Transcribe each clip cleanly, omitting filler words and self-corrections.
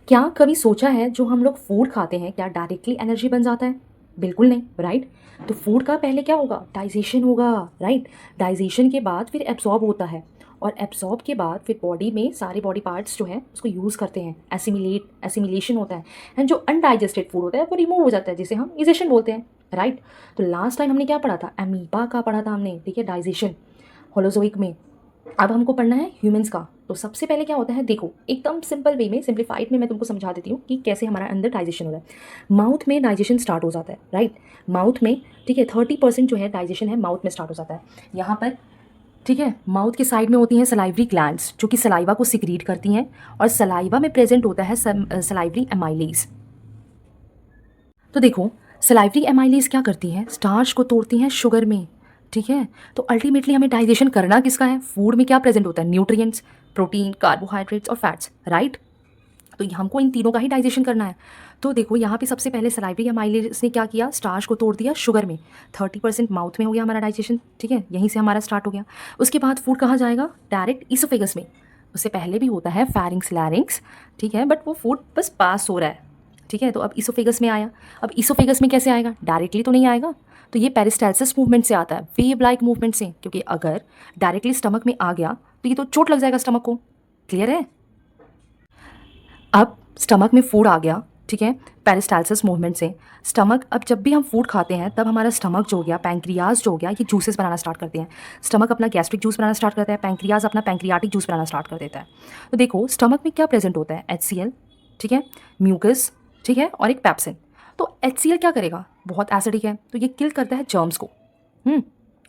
क्या कभी सोचा है जो हम लोग फूड खाते हैं क्या डायरेक्टली एनर्जी बन जाता है? बिल्कुल नहीं, राइट? तो फूड का पहले क्या होगा? डाइजेशन होगा, राइट? डाइजेशन के बाद फिर एब्जॉर्ब होता है और एब्जॉर्ब के बाद फिर बॉडी में सारे बॉडी पार्ट्स जो हैं उसको यूज़ करते हैं, एसिमिलेशन होता है एंड जो अनडाइजेस्टेड फूड होता है वो रिमूव हो जाता है जिसे हम इजेशन बोलते हैं, राइट? तो लास्ट टाइम हमने क्या पढ़ा था? अमीबा का पढ़ा था हमने, ठीक है, डाइजेशन होलोजोइक में। अब हमको पढ़ना है ह्यूमंस का। तो सबसे पहले क्या होता है, देखो एकदम सिंपल वे में, सिंप्लीफाइड में मैं तुमको समझा देती हूँ कि कैसे हमारा अंदर डाइजेशन हो रहा है। माउथ में डाइजेशन स्टार्ट हो जाता है, राइट? माउथ में, ठीक है, 30% जो है डाइजेशन है माउथ में स्टार्ट हो जाता है यहाँ पर, ठीक है। माउथ के साइड में होती हैं सलाइवरी ग्लैंड्स जो कि सलाइवा को सिक्रीट करती हैं और सलाइवा में प्रेजेंट होता है सलाइवरी एमाइलेज। तो देखो, सलाइवरी एमाइलेज क्या करती है? स्टार्च को तोड़ती हैं शुगर में, ठीक है। तो अल्टीमेटली हमें डाइजेशन करना किसका है? फूड में क्या प्रेजेंट होता है? न्यूट्रिएंट्स, प्रोटीन, कार्बोहाइड्रेट्स और फैट्स, राइट? तो हमको इन तीनों का ही डाइजेशन करना है। तो देखो यहाँ पे सबसे पहले सलाइवरी एमाइलेज ने क्या किया? स्टार्च को तोड़ दिया शुगर में। 30% माउथ में हो गया हमारा डाइजेशन, ठीक है, यहीं से हमारा स्टार्ट हो गया। उसके बाद फूड कहाँ जाएगा? डायरेक्ट ईसोफेगस में। उससे पहले भी होता है फैरिंग्स लैरिंग्स, ठीक है, बट वो फूड बस पास हो रहा है, ठीक है। तो अब ईसोफेगस में आया। अब ईसोफेगस में कैसे आएगा? डायरेक्टली तो नहीं आएगा, तो ये पेरिस्टाल्सिस मूवमेंट से आता है, वेव लाइक मूवमेंट से, क्योंकि अगर डायरेक्टली स्टमक में आ गया तो ये तो चोट लग जाएगा स्टमक को। क्लियर है? अब स्टमक में फूड आ गया, ठीक है, पेरिस्टाल्सिस मूवमेंट से। स्टमक, अब जब भी हम फूड खाते हैं तब हमारा स्टमक जो हो गया, पैंक्रियाज जो हो गया, ये जूसेस बनाना स्टार्ट करते हैं। स्टमक अपना गैस्ट्रिक जूस बनाना स्टार्ट करता है, पैंक्रियाज अपना पैंक्रियाटिक जूस बनाना स्टार्ट कर देता है। तो देखो स्टमक में क्या प्रेजेंट होता है? HCl, ठीक है, म्यूकस, ठीक है, और एक पैप्सिन। तो HCl क्या करेगा? बहुत एसिडिक है तो ये किल करता है जर्म्स को।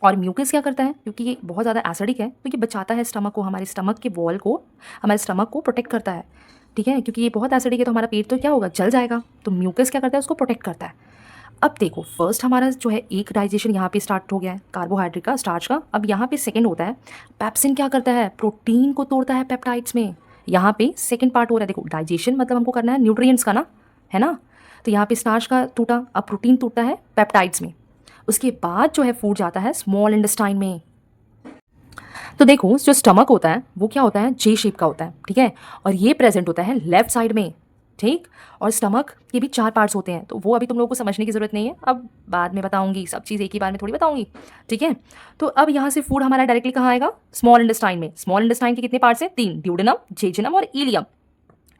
और म्यूकस क्या करता है? क्योंकि ये बहुत ज़्यादा एसिडिक है तो ये बचाता है स्टमक को, हमारे स्टमक के वॉल को, हमारे स्टमक को प्रोटेक्ट करता है, ठीक है, क्योंकि ये बहुत एसिडिक है तो हमारा पेट तो क्या होगा? जल जाएगा। तो म्यूकस क्या करता है? उसको प्रोटेक्ट करता है। अब देखो फर्स्ट हमारा जो है एक डाइजेशन यहाँ पे स्टार्ट हो गया है कार्बोहाइड्रेट का, स्टार्च का। अब यहाँ पे सेकंड होता है पैप्सिन। क्या करता है? प्रोटीन को तोड़ता है पेप्टाइड्स में। यहाँ पे सेकंड पार्ट हो रहा है। देखो डाइजेशन मतलब हमको करना है न्यूट्रिएंट्स का ना, है ना? तो यहाँ पे स्टार्च का टूटा, अब प्रोटीन टूटता है पेप्टाइड्स में। उसके बाद जो है फूड जाता है स्मॉल इंटेस्टाइन में। तो देखो जो स्टमक होता है वो क्या होता है? जे शेप का होता है, ठीक है, और ये प्रेजेंट होता है लेफ्ट साइड में, ठीक। और स्टमक के भी 4 पार्ट्स होते हैं, तो वो अभी तुम लोगों को समझने की ज़रूरत नहीं है, अब बाद में बताऊंगी, सब चीज़ एक ही बार में थोड़ी बताऊंगी, ठीक है। तो अब यहाँ से फूड हमारा डायरेक्टली कहाँ आएगा? स्मॉल इंटेस्टाइन में। स्मॉल इंटेस्टाइन के कितने पार्ट्स हैं? 3, ड्यूडेनम, जेजुनम और इलियम,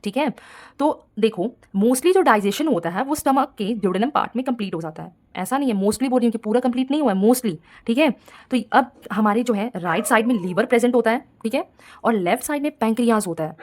ठीक है। तो देखो मोस्टली जो डाइजेशन होता है वो स्टमक के ड्यूडेनम पार्ट में कंप्लीट हो जाता है। ऐसा नहीं है, मोस्टली बोल रही हूँ कि पूरा कंप्लीट नहीं हुआ है, मोस्टली, ठीक है। तो अब हमारे जो है राइट साइड में लीवर प्रेजेंट होता है, ठीक है, और लेफ्ट साइड में पैंक्रियाज होता है।